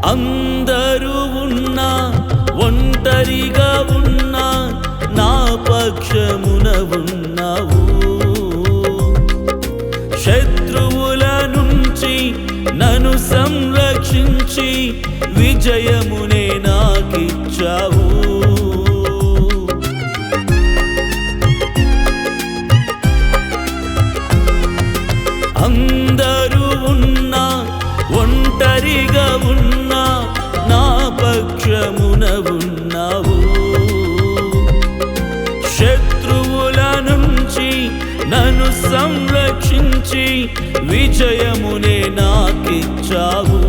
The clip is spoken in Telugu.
అందరూ ఉన్నా ఒంటరిగా ఉన్నా నా పక్షమున ఉన్నావు. శత్రువుల నుంచి నన్ను సంరక్షించి విజయమునే నాకిచ్చావు. అందరూ ఉన్నా ఒంటరిగా ఉన్నా నా పక్షమున ఉన్నావు. శత్రువుల నుంచి నన్ను సంరక్షించి విజయమునే నాకిచ్చావు.